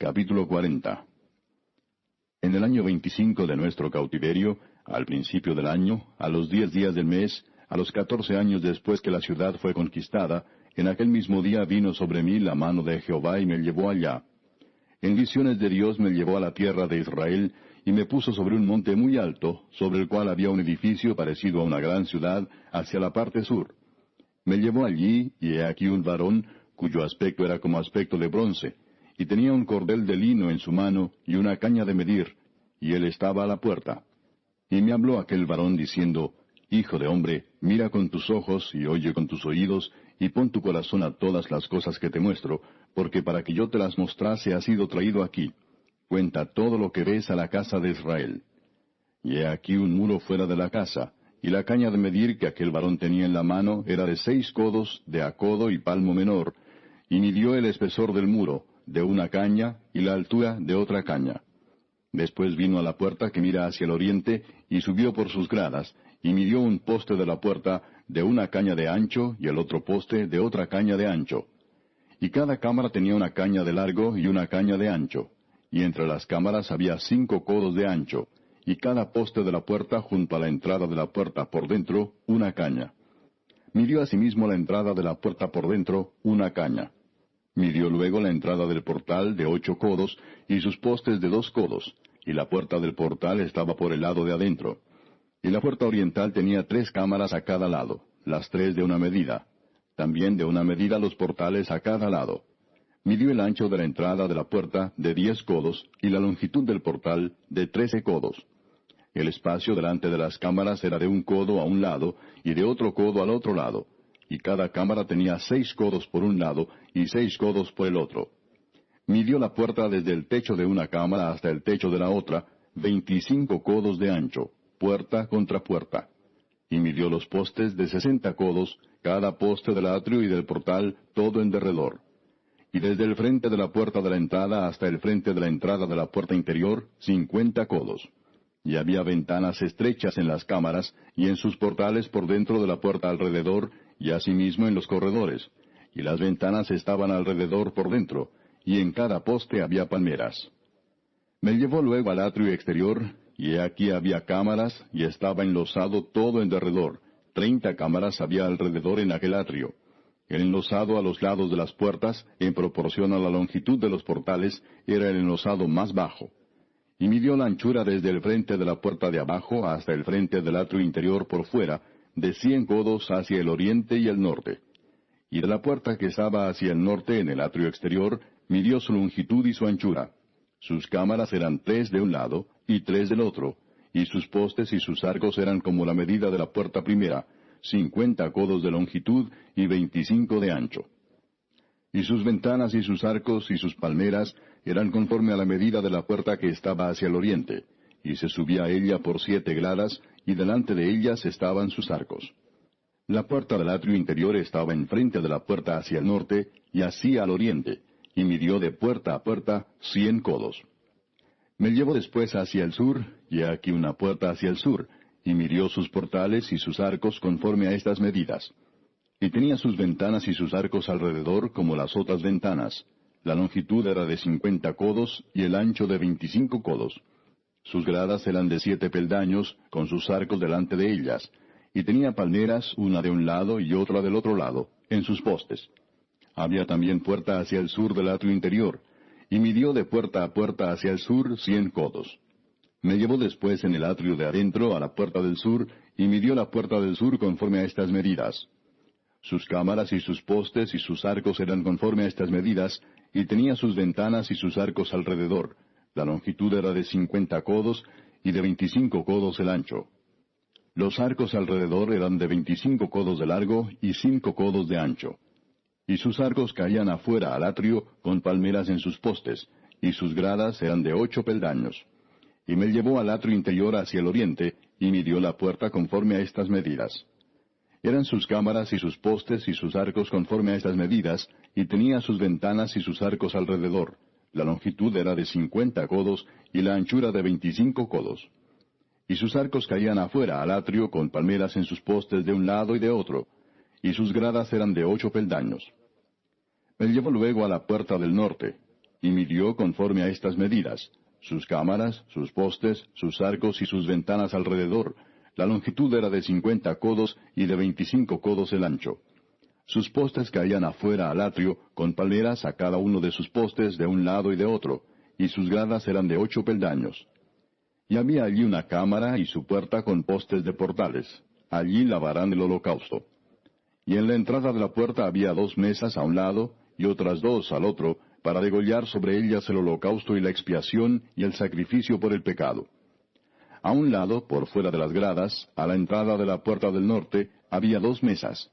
Capítulo 40. En el año 25 de nuestro cautiverio, al principio del año, a los 10 días del mes, a los 14 años después que la ciudad fue conquistada, en aquel mismo día vino sobre mí la mano de Jehová y me llevó allá. En visiones de Dios me llevó a la tierra de Israel, y me puso sobre un monte muy alto, sobre el cual había un edificio parecido a una gran ciudad, hacia la parte sur. Me llevó allí, y he aquí un varón, cuyo aspecto era como aspecto de bronce, y tenía un cordel de lino en su mano, y una caña de medir, y él estaba a la puerta. Y me habló aquel varón diciendo, Hijo de hombre, mira con tus ojos, y oye con tus oídos, y pon tu corazón a todas las cosas que te muestro, porque para que yo te las mostrase has sido traído aquí. Cuenta todo lo que ves a la casa de Israel. Y he aquí un muro fuera de la casa, y la caña de medir que aquel varón tenía en la mano era de 6 codos de a codo y palmo menor, y midió el espesor del muro, de una caña, y la altura de otra caña. Después vino a la puerta que mira hacia el oriente, y subió por sus gradas, y midió un poste de la puerta de una caña de ancho, y el otro poste de otra caña de ancho. Y cada cámara tenía una caña de largo y una caña de ancho, y entre las cámaras había 5 codos de ancho, y cada poste de la puerta junto a la entrada de la puerta por dentro una caña. Midió asimismo la entrada de la puerta por dentro una caña. Midió luego la entrada del portal de 8 codos, y sus postes de 2 codos, y la puerta del portal estaba por el lado de adentro. Y la puerta oriental tenía 3 cámaras a cada lado, las 3 de una medida. También de una medida los portales a cada lado. Midió el ancho de la entrada de la puerta de 10 codos, y la longitud del portal de 13 codos. El espacio delante de las cámaras era de 1 codo a un lado, y de otro codo al otro lado, y cada cámara tenía 6 codos por un lado, y 6 codos por el otro. Midió la puerta desde el techo de una cámara hasta el techo de la otra, 25 codos de ancho, puerta contra puerta. Y midió los postes de 60 codos, cada poste del atrio y del portal, todo en derredor. Y desde el frente de la puerta de la entrada hasta el frente de la entrada de la puerta interior, 50 codos. Y había ventanas estrechas en las cámaras, y en sus portales por dentro de la puerta alrededor, y asimismo en los corredores. Y las ventanas estaban alrededor por dentro, y en cada poste había palmeras. Me llevó luego al atrio exterior, y he aquí había cámaras, y estaba enlosado todo en derredor. 30 cámaras había alrededor en aquel atrio. El enlosado a los lados de las puertas, en proporción a la longitud de los portales, era el enlosado más bajo. Y midió la anchura desde el frente de la puerta de abajo hasta el frente del atrio interior por fuera, de 100 codos hacia el oriente y el norte. Y de la puerta que estaba hacia el norte en el atrio exterior, midió su longitud y su anchura. Sus cámaras eran 3 de un lado y 3 del otro, y sus postes y sus arcos eran como la medida de la puerta primera, 50 codos de longitud y 25 de ancho. Y sus ventanas y sus arcos y sus palmeras eran conforme a la medida de la puerta que estaba hacia el oriente, y se subía a ella por 7 gradas, y delante de ellas estaban sus arcos. La puerta del atrio interior estaba enfrente de la puerta hacia el norte, y así al oriente, y midió de puerta a puerta 100 codos. Me llevó después hacia el sur, y aquí una puerta hacia el sur, y midió sus portales y sus arcos conforme a estas medidas. Y tenía sus ventanas y sus arcos alrededor como las otras ventanas. La longitud era de 50 codos y el ancho de 25 codos. Sus gradas eran de 7 peldaños, con sus arcos delante de ellas. Y tenía palmeras, una de un lado y otra del otro lado, en sus postes. Había también puerta hacia el sur del atrio interior, y midió de puerta a puerta hacia el sur 100 codos. Me llevó después en el atrio de adentro a la puerta del sur, y midió la puerta del sur conforme a estas medidas. Sus cámaras y sus postes y sus arcos eran conforme a estas medidas, y tenía sus ventanas y sus arcos alrededor. La longitud era de 50 codos, y de 25 codos el ancho. Los arcos alrededor eran de 25 codos de largo y 5 codos de ancho. Y sus arcos caían afuera al atrio con palmeras en sus postes, y sus gradas eran de 8 peldaños. Y me llevó al atrio interior hacia el oriente, y midió la puerta conforme a estas medidas. Eran sus cámaras y sus postes y sus arcos conforme a estas medidas, y tenía sus ventanas y sus arcos alrededor. La longitud era de 50 codos, y la anchura de 25 codos. Y sus arcos caían afuera al atrio con palmeras en sus postes de un lado y de otro, y sus gradas eran de 8 peldaños. Me llevó luego a la puerta del norte, y midió conforme a estas medidas: sus cámaras, sus postes, sus arcos y sus ventanas alrededor. La longitud era de 50 codos y de 25 codos el ancho. Sus postes caían afuera al atrio, con palmeras a cada uno de sus postes de un lado y de otro, y sus gradas eran de 8 peldaños. Y había allí una cámara y su puerta con postes de portales. Allí lavarán el holocausto. Y en la entrada de la puerta había 2 mesas a un lado y otras 2 al otro, para degollar sobre ellas el holocausto y la expiación y el sacrificio por el pecado. A un lado, por fuera de las gradas, a la entrada de la puerta del norte, había 2 mesas.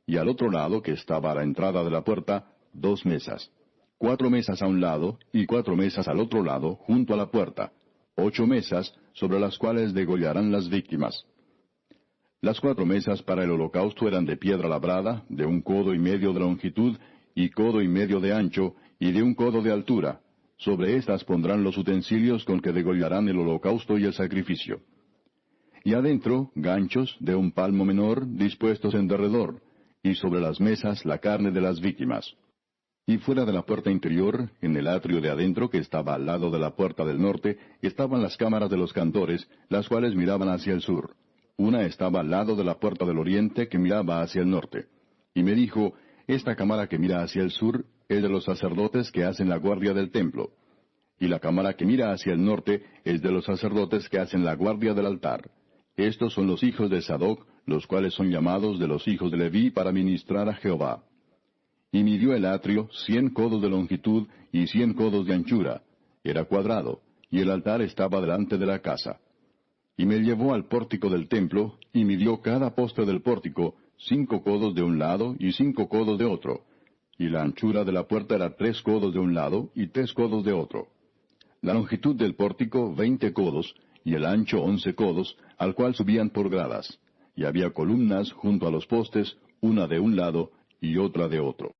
Y al otro lado, que estaba a la entrada de la puerta, 2 mesas. 4 mesas a un lado y 4 mesas al otro lado, junto a la puerta. 8 mesas, sobre las cuales degollarán las víctimas. Las 4 mesas para el holocausto eran de piedra labrada, de 1 codo y medio de longitud, y codo y medio de ancho, y de 1 codo de altura. Sobre estas pondrán los utensilios con que degollarán el holocausto y el sacrificio. Y adentro, ganchos de 1 palmo menor, dispuestos en derredor, y sobre las mesas la carne de las víctimas. Y fuera de la puerta interior, en el atrio de adentro que estaba al lado de la puerta del norte, estaban las cámaras de los cantores, las cuales miraban hacia el sur. Una estaba al lado de la puerta del oriente que miraba hacia el norte. Y me dijo: esta cámara que mira hacia el sur es de los sacerdotes que hacen la guardia del templo. Y la cámara que mira hacia el norte es de los sacerdotes que hacen la guardia del altar. Estos son los hijos de Sadoc, los cuales son llamados de los hijos de Leví para ministrar a Jehová. Y midió el atrio 100 codos de longitud y 100 codos de anchura. Era cuadrado, y el altar estaba delante de la casa. Y me llevó al pórtico del templo, y midió cada poste del pórtico 5 codos de un lado y 5 codos de otro. Y la anchura de la puerta era 3 codos de un lado y 3 codos de otro. La longitud del pórtico 20 codos, y el ancho 11 codos, al cual subían por gradas. Y había columnas junto a los postes, una de un lado y otra de otro.